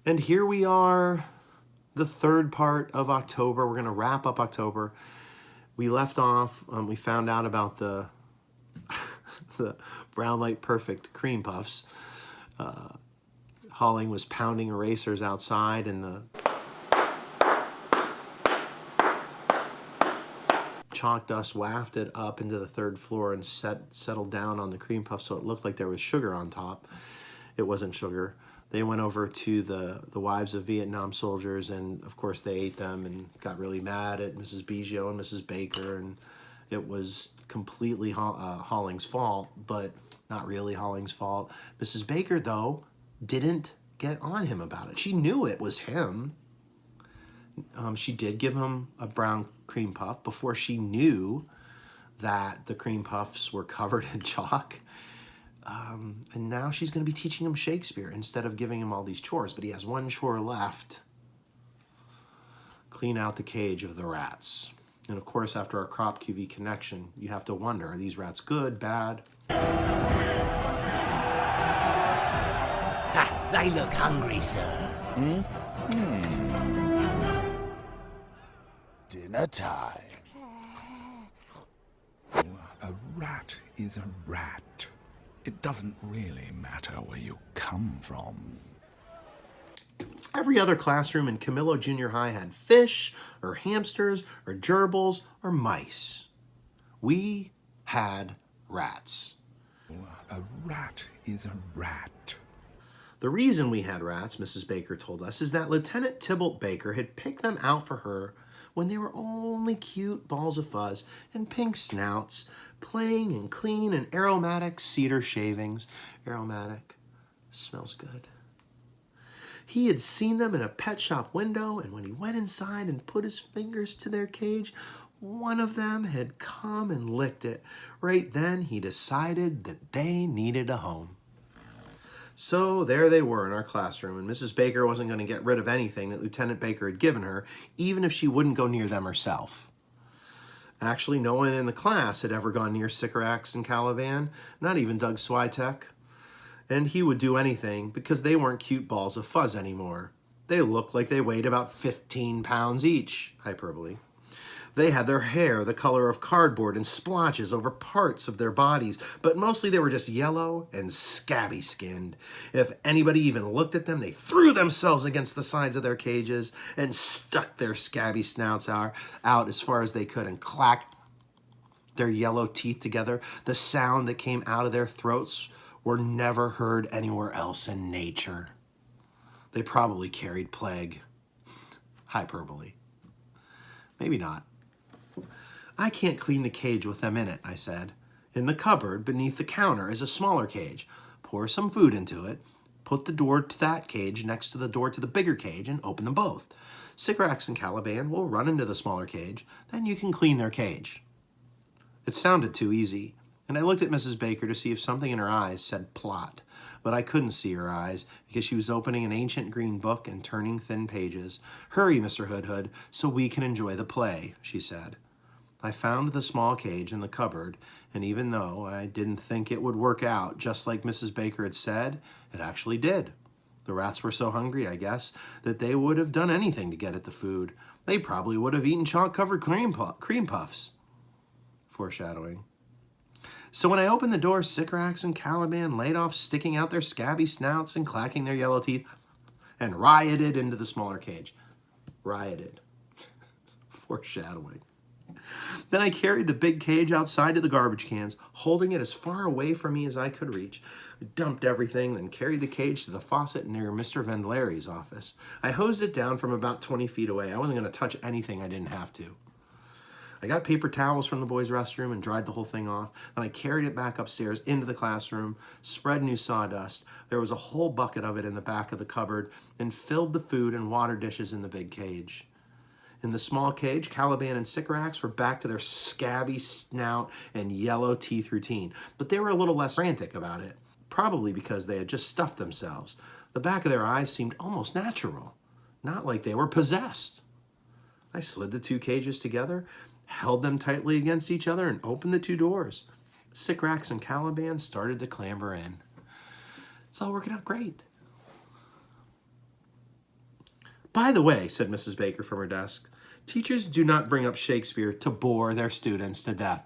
And here we are, the third part of October. We're going to wrap up October. We left off, we found out about the the Brown Light Perfect cream puffs. Holling was pounding erasers outside, and the chalk dust wafted up into the third floor and settled down on the cream puff, so it looked like there was sugar on top. It wasn't sugar. They went over to the wives of Vietnam soldiers, and of course they ate them and got really mad at Mrs. Biggio and Mrs. Baker, and it was completely Holling's fault, but not really Holling's fault. Mrs. Baker, though, didn't get on him about it. She knew it was him. She did give him a brown cream puff before she knew that the cream puffs were covered in chalk. And now she's going to be teaching him Shakespeare instead of giving him all these chores. But he has one chore left. Clean out the cage of the rats. And of course, after our crop QV connection, you have to wonder, are these rats good, bad? Ha! They look hungry, sir. Dinner time. A rat is a rat. It doesn't really matter where you come from. Every other classroom in Camillo Junior High had fish, or hamsters, or gerbils, or mice. We had rats. A rat is a rat. The reason we had rats, Mrs. Baker told us, is that Lieutenant Tybalt Baker had picked them out for her when they were only cute balls of fuzz and pink snouts, playing in clean and aromatic cedar shavings. Aromatic. Smells good. He had seen them in a pet shop window, and when he went inside and put his fingers to their cage, one of them had come and licked it. Right then, he decided that they needed a home. So there they were in our classroom, and Mrs. Baker wasn't going to get rid of anything that Lieutenant Baker had given her, even if she wouldn't go near them herself. Actually, no one in the class had ever gone near Sycorax and Caliban, not even Doug Switek. And he would do anything because they weren't cute balls of fuzz anymore. They looked like they weighed about 15 pounds each, hyperbole. They had their hair the color of cardboard and splotches over parts of their bodies, but mostly they were just yellow and scabby-skinned. If anybody even looked at them, they threw themselves against the sides of their cages and stuck their scabby snouts out as far as they could and clacked their yellow teeth together. The sound that came out of their throats were never heard anywhere else in nature. They probably carried plague. Hyperbole. Maybe not. I can't clean the cage with them in it, I said. In the cupboard beneath the counter is a smaller cage. Pour some food into it, put the door to that cage next to the door to the bigger cage, and open them both. Sycorax and Caliban will run into the smaller cage, then you can clean their cage. It sounded too easy, and I looked at Mrs. Baker to see if something in her eyes said plot, but I couldn't see her eyes because she was opening an ancient green book and turning thin pages. Hurry, Mr. Hood, so we can enjoy the play, she said. I found the small cage in the cupboard, and even though I didn't think it would work out just like Mrs. Baker had said, it actually did. The rats were so hungry, I guess, that they would have done anything to get at the food. They probably would have eaten chalk-covered cream puffs. Foreshadowing. So when I opened the door, Sycorax and Caliban laid off sticking out their scabby snouts and clacking their yellow teeth and rioted into the smaller cage. Rioted. Foreshadowing. Then I carried the big cage outside to the garbage cans, holding it as far away from me as I could reach. I dumped everything, then carried the cage to the faucet near Mr. Vendleri's office. I hosed it down from about 20 feet away. I wasn't going to touch anything I didn't have to. I got paper towels from the boys' restroom and dried the whole thing off. Then I carried it back upstairs into the classroom, spread new sawdust. There was a whole bucket of it in the back of the cupboard, and filled the food and water dishes in the big cage. In the small cage, Caliban and Sycorax were back to their scabby snout and yellow teeth routine, but they were a little less frantic about it, probably because they had just stuffed themselves. The back of their eyes seemed almost natural, not like they were possessed. I slid the two cages together, held them tightly against each other, and opened the two doors. Sycorax and Caliban started to clamber in. It's all working out great. By the way, said Mrs. Baker from her desk, teachers do not bring up Shakespeare to bore their students to death.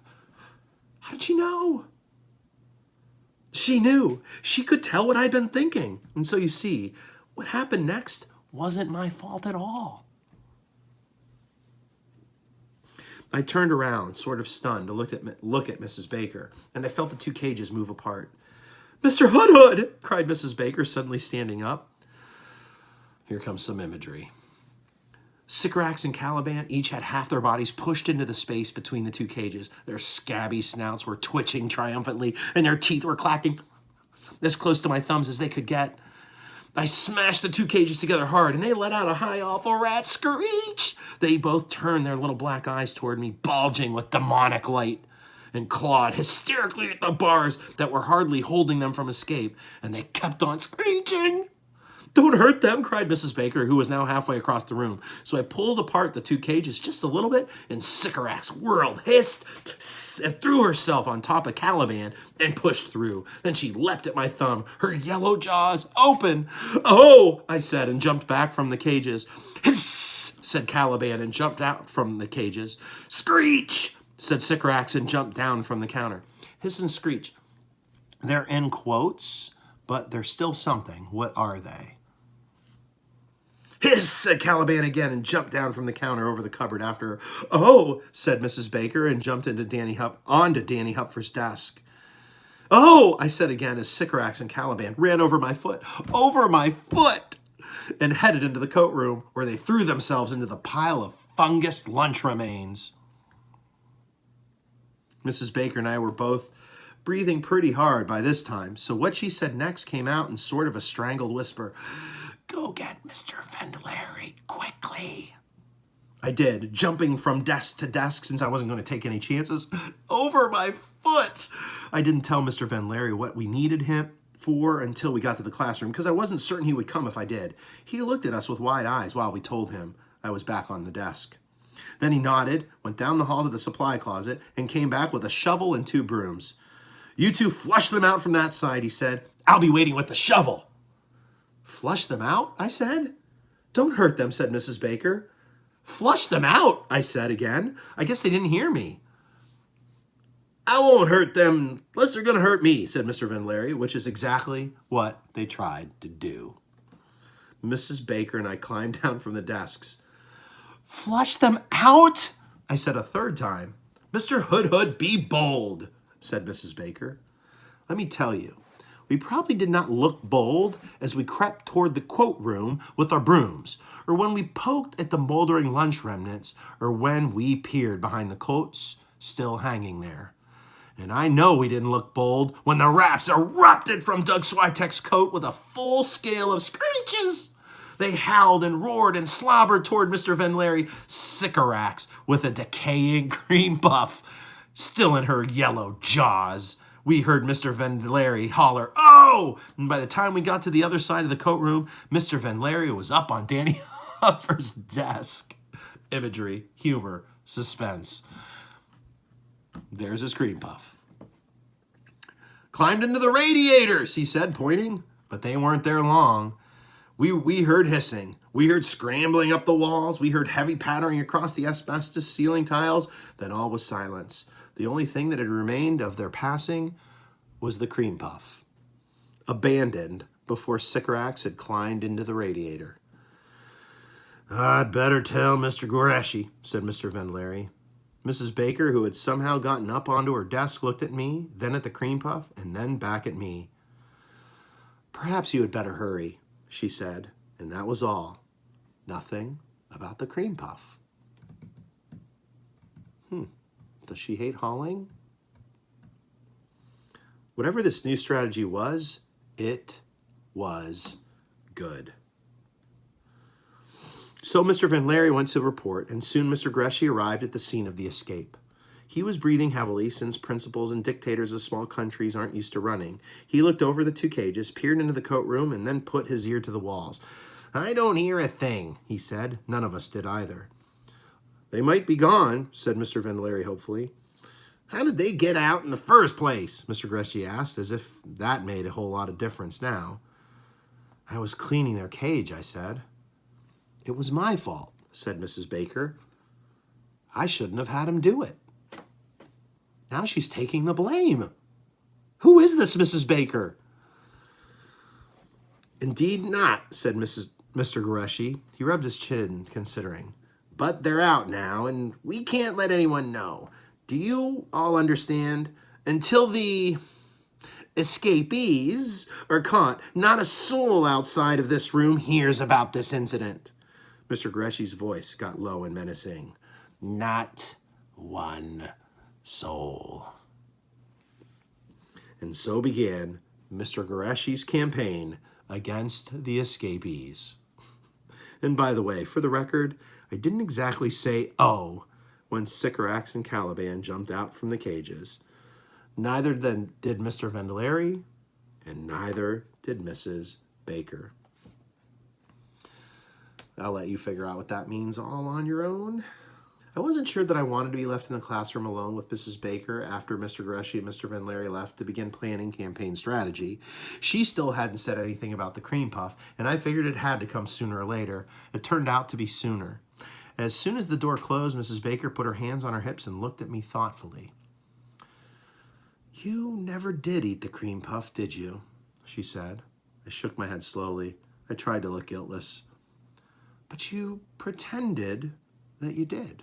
How did she know? She knew. She could tell what I'd been thinking. And so you see, what happened next wasn't my fault at all. I turned around, sort of stunned, to look at Mrs. Baker, and I felt the two cages move apart. Mr. Hood! Cried Mrs. Baker, suddenly standing up. Here comes some imagery. Sycorax and Caliban each had half their bodies pushed into the space between the two cages. Their scabby snouts were twitching triumphantly, and their teeth were clacking as close to my thumbs as they could get. I smashed the two cages together hard, and they let out a high, awful rat screech. They both turned their little black eyes toward me, bulging with demonic light, and clawed hysterically at the bars that were hardly holding them from escape, and they kept on screeching. Don't hurt them, cried Mrs. Baker, who was now halfway across the room. So I pulled apart the two cages just a little bit, and Sycorax whirled, hissed, and threw herself on top of Caliban and pushed through. Then she leapt at my thumb, her yellow jaws open. Oh, I said, and jumped back from the cages. Hiss, said Caliban, and jumped out from the cages. Screech, said Sycorax, and jumped down from the counter. Hiss and screech. They're in quotes, but they're still something. What are they? Hiss, said Caliban again, and jumped down from the counter over the cupboard after her. Oh, said Mrs. Baker, and jumped onto Danny Hupfer's desk. Oh, I said again as Sycorax and Caliban ran over my foot, and headed into the coat room, where they threw themselves into the pile of fungus lunch remains. Mrs. Baker and I were both breathing pretty hard by this time, so what she said next came out in sort of a strangled whisper. Go get Mr. Vendlary, quickly. I did, jumping from desk to desk since I wasn't going to take any chances. Over my foot! I didn't tell Mr. Vendlary what we needed him for until we got to the classroom, because I wasn't certain he would come if I did. He looked at us with wide eyes while we told him I was back on the desk. Then he nodded, went down the hall to the supply closet, and came back with a shovel and 2 brooms. You two flush them out from that side, he said. I'll be waiting with the shovel. Flush them out, I said. Don't hurt them, said Mrs. Baker. Flush them out, I said again. I guess they didn't hear me. I won't hurt them unless they're going to hurt me, said Mr. Vendlary, which is exactly what they tried to do. Mrs. Baker and I climbed down from the desks. Flush them out, I said a third time. Mr. Hood, be bold, said Mrs. Baker. Let me tell you, we probably did not look bold as we crept toward the quote room with our brooms, or when we poked at the moldering lunch remnants, or when we peered behind the coats still hanging there. And I know we didn't look bold when the raps erupted from Doug Switek's coat with a full scale of screeches. They howled and roared and slobbered toward Mr. Vendlary, Sycorax with a decaying cream puff still in her yellow jaws. We heard Mr. Vendlary holler, oh! And by the time we got to the other side of the coat room, Mr. Vendlary was up on Danny Hupfer's desk. Imagery, humor, suspense. There's his cream puff. Climbed into the radiators, he said, pointing, but they weren't there long. We heard hissing. We heard scrambling up the walls. We heard heavy pattering across the asbestos ceiling tiles. Then all was silence. The only thing that had remained of their passing was the cream puff, abandoned before Sycorax had climbed into the radiator. I'd better tell Mr. Goreshi, said Mr. Vendlary. Mrs. Baker, who had somehow gotten up onto her desk, looked at me, then at the cream puff, and then back at me. Perhaps you had better hurry, she said, and that was all. Nothing about the cream puff. Does she hate hauling? Whatever this new strategy was, it was good. So Mr. Vendlary went to report, and soon Mr. Goreshi arrived at the scene of the escape. He was breathing heavily, since principals and dictators of small countries aren't used to running. He looked over the 2 cages, peered into the coat room, and then put his ear to the walls. I don't hear a thing, he said. None of us did either. They might be gone, said Mr. Vendlary hopefully. How did they get out in the first place? Mr. Goreshi asked, as if that made a whole lot of difference now. I was cleaning their cage, I said. It was my fault, said Mrs. Baker. I shouldn't have had him do it. Now she's taking the blame. Who is this Mrs. Baker? Indeed not, said Mr. Goreshi. He rubbed his chin, considering. But they're out now, and we can't let anyone know. Do you all understand? Until the escapees are caught, not a soul outside of this room hears about this incident. Mr. Goreshi's voice got low and menacing. Not one soul. And so began Mr. Goreshi's campaign against the escapees. And by the way, for the record, I didn't exactly say "oh" when Sycorax and Caliban jumped out from the cages. Neither then did Mr. Vendelari, and neither did Mrs. Baker. I'll let you figure out what that means all on your own. I wasn't sure that I wanted to be left in the classroom alone with Mrs. Baker after Mr. Goreshi and Mr. Vendelari left to begin planning campaign strategy. She still hadn't said anything about the cream puff, and I figured it had to come sooner or later. It turned out to be sooner. As soon as the door closed, Mrs. Baker put her hands on her hips and looked at me thoughtfully. You never did eat the cream puff, did you? She said. I shook my head slowly. I tried to look guiltless. But you pretended that you did.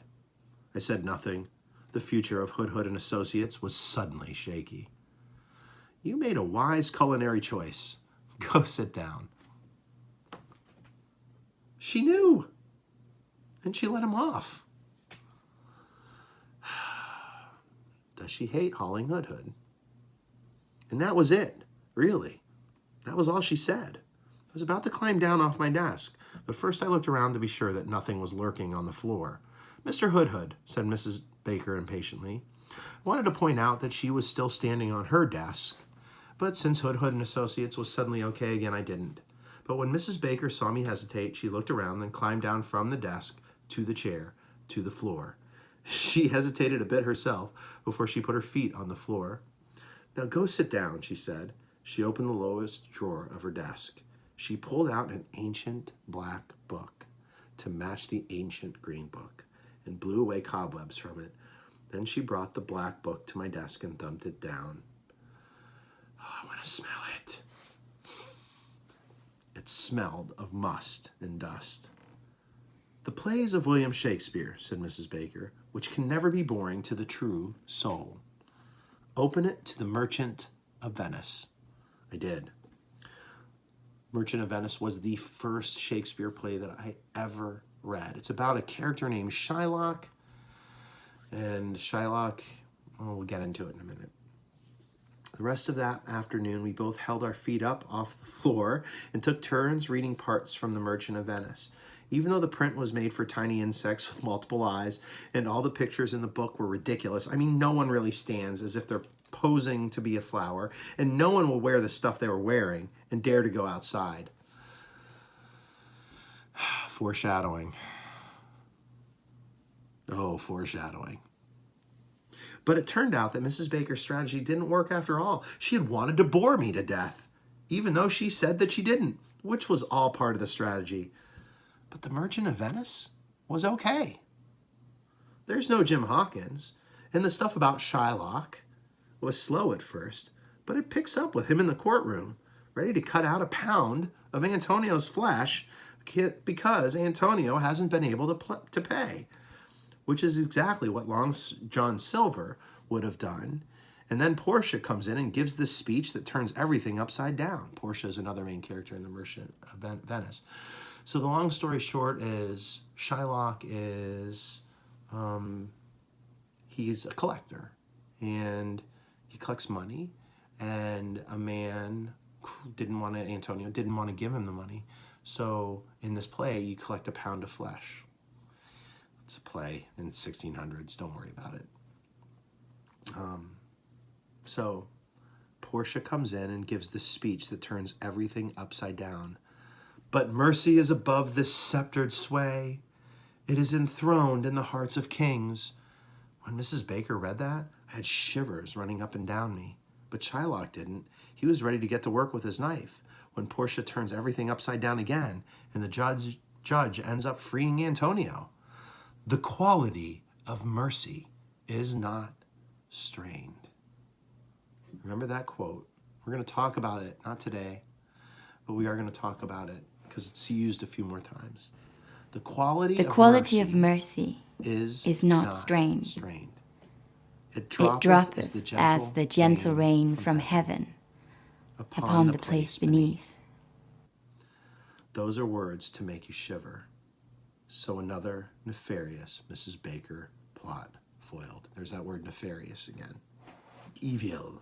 I said nothing. The future of Hood and Associates was suddenly shaky. You made a wise culinary choice. Go sit down. She knew. And she let him off. Does she hate hauling Hood? And that was it, really. That was all she said. I was about to climb down off my desk, but first I looked around to be sure that nothing was lurking on the floor. Mr. Hood, said Mrs. Baker impatiently. I wanted to point out that she was still standing on her desk, but since Hood and Associates was suddenly okay again, I didn't. But when Mrs. Baker saw me hesitate, she looked around, then climbed down from the desk to the chair, to the floor. She hesitated a bit herself before she put her feet on the floor. Now go sit down, she said. She opened the lowest drawer of her desk. She pulled out an ancient black book to match the ancient green book and blew away cobwebs from it. Then she brought the black book to my desk and thumbed it down. Oh, I want to smell it. It smelled of must and dust. The plays of William Shakespeare, said Mrs. Baker, which can never be boring to the true soul. Open it to the Merchant of Venice. I did. Merchant of Venice was the first Shakespeare play that I ever read. It's about a character named Shylock. And Shylock, we'll get into it in a minute. The rest of that afternoon, we both held our feet up off the floor and took turns reading parts from The Merchant of Venice. Even though the print was made for tiny insects with multiple eyes and all the pictures in the book were ridiculous, I mean, no one really stands as if they're posing to be a flower, and no one will wear the stuff they were wearing and dare to go outside. Foreshadowing. Oh, foreshadowing. But it turned out that Mrs. Baker's strategy didn't work after all. She had wanted to bore me to death, even though she said that she didn't, which was all part of the strategy. But The Merchant of Venice was okay. There's no Jim Hawkins, and the stuff about Shylock was slow at first, but it picks up with him in the courtroom, ready to cut out a pound of Antonio's flesh because Antonio hasn't been able to pay, which is exactly what Long John Silver would have done. And then Portia comes in and gives this speech that turns everything upside down. Portia is another main character in The Merchant of Venice. So the long story short is Shylock is, he's a collector, and he collects money, and a man Antonio didn't want to give him the money. So in this play, you collect a pound of flesh. It's a play in 1600s, don't worry about it. So Portia comes in and gives this speech that turns everything upside down. But mercy is above this sceptered sway. It is enthroned in the hearts of kings. When Mrs. Baker read that, I had shivers running up and down me. But Shylock didn't. He was ready to get to work with his knife when Portia turns everything upside down again, and the judge judge ends up freeing Antonio. The quality of mercy is not strained. Remember that quote. We're going to talk about it, not today, but we are going to talk about it because it's used a few more times. The quality of mercy is not strained. It droppeth as the gentle rain from heaven upon the place beneath. Those are words to make you shiver. So another nefarious Mrs. Baker plot foiled. There's that word nefarious again. Evil.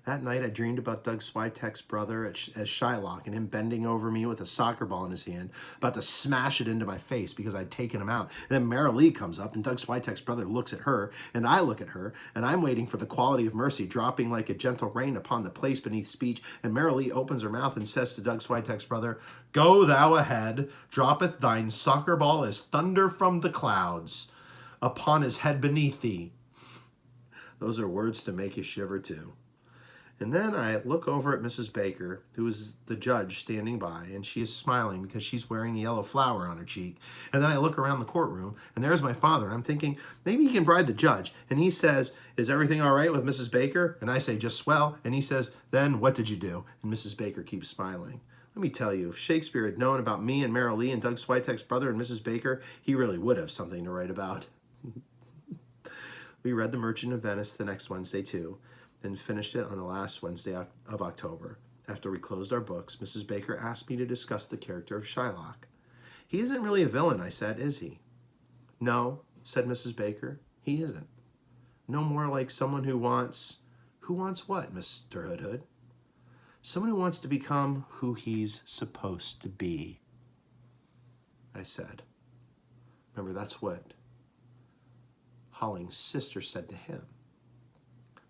That night I dreamed about Doug Switek's brother as Shylock and him bending over me with a soccer ball in his hand, about to smash it into my face because I'd taken him out. And then Mara Lee comes up and Doug Switek's brother looks at her and I look at her and I'm waiting for the quality of mercy dropping like a gentle rain upon the place beneath speech. And Mara Lee opens her mouth and says to Doug Switek's brother, "Go thou ahead, droppeth thine soccer ball as thunder from the clouds upon his head beneath thee." Those are words to make you shiver too. And then I look over at Mrs. Baker, who is the judge standing by, and she is smiling because she's wearing a yellow flower on her cheek. And then I look around the courtroom, and there's my father, and I'm thinking, maybe he can bribe the judge. And he says, "Is everything all right with Mrs. Baker?" And I say, "Just swell." And he says, "Then what did you do?" And Mrs. Baker keeps smiling. Let me tell you, if Shakespeare had known about me and Mara Lee and Doug Switek's brother and Mrs. Baker, he really would have something to write about. We read The Merchant of Venice the next Wednesday, too, and finished it on the last Wednesday of October. After we closed our books, Mrs. Baker asked me to discuss the character of Shylock. "He isn't really a villain," I said, "is he?" "No," said Mrs. Baker, "he isn't. No more like someone who wants what, Mr. Hoodhood?" "Someone who wants to become who he's supposed to be," I said. Remember, that's what Holling's sister said to him.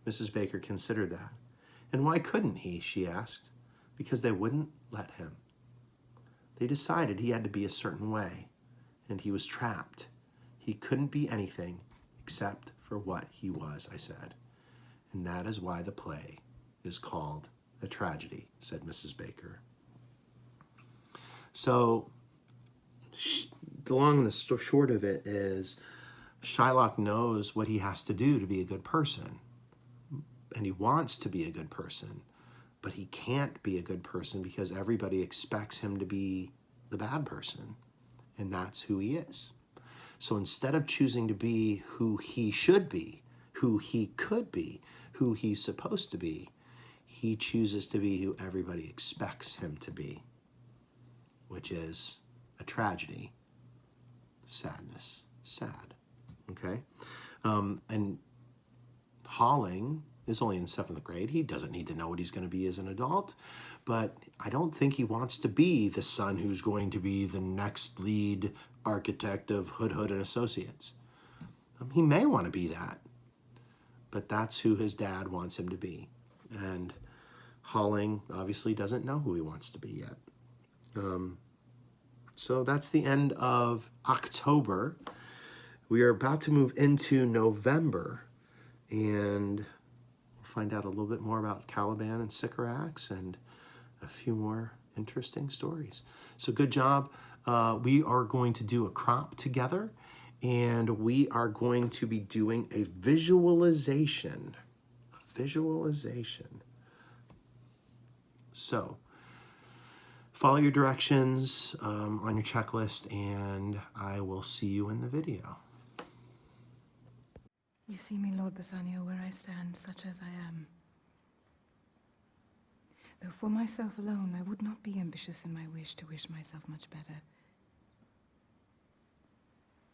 Mrs. Baker considered that. "And why couldn't he?" she asked. "Because they wouldn't let him. They decided he had to be a certain way, and he was trapped. He couldn't be anything except for what he was," I said. "And that is why the play is called a tragedy," said Mrs. Baker. So, the long and the short of it is, Shylock knows what he has to do to be a good person. And he wants to be a good person, but he can't be a good person because everybody expects him to be the bad person, and that's who he is. So instead of choosing to be who he should be, who he could be, who he's supposed to be, he chooses to be who everybody expects him to be, which is a tragedy, sadness, sad, okay? And Holling is only in 7th grade. He doesn't need to know what he's going to be as an adult, but I don't think he wants to be the son who's going to be the next lead architect of Hood and Associates. He may want to be that, but that's who his dad wants him to be. And Holling obviously doesn't know who he wants to be yet. So that's the end of October. We are about to move into November, and we'll find out a little bit more about Caliban and Sycorax and a few more interesting stories. So good job. We are going to do a crop together, and we are going to be doing a visualization. So follow your directions on your checklist, and I will see you in the video. You see me, Lord Bassanio, where I stand, such as I am. Though for myself alone, I would not be ambitious in my wish to wish myself much better.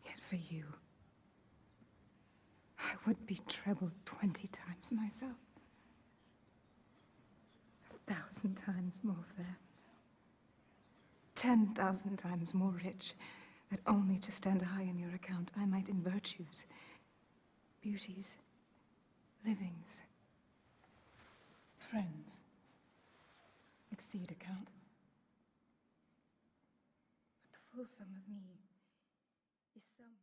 Yet for you, I would be trebled 20 times myself. 1,000 times more fair. 10,000 times more rich, that only to stand high in your account I might in virtues, beauties, livings, friends, exceed account. But the full sum of me is some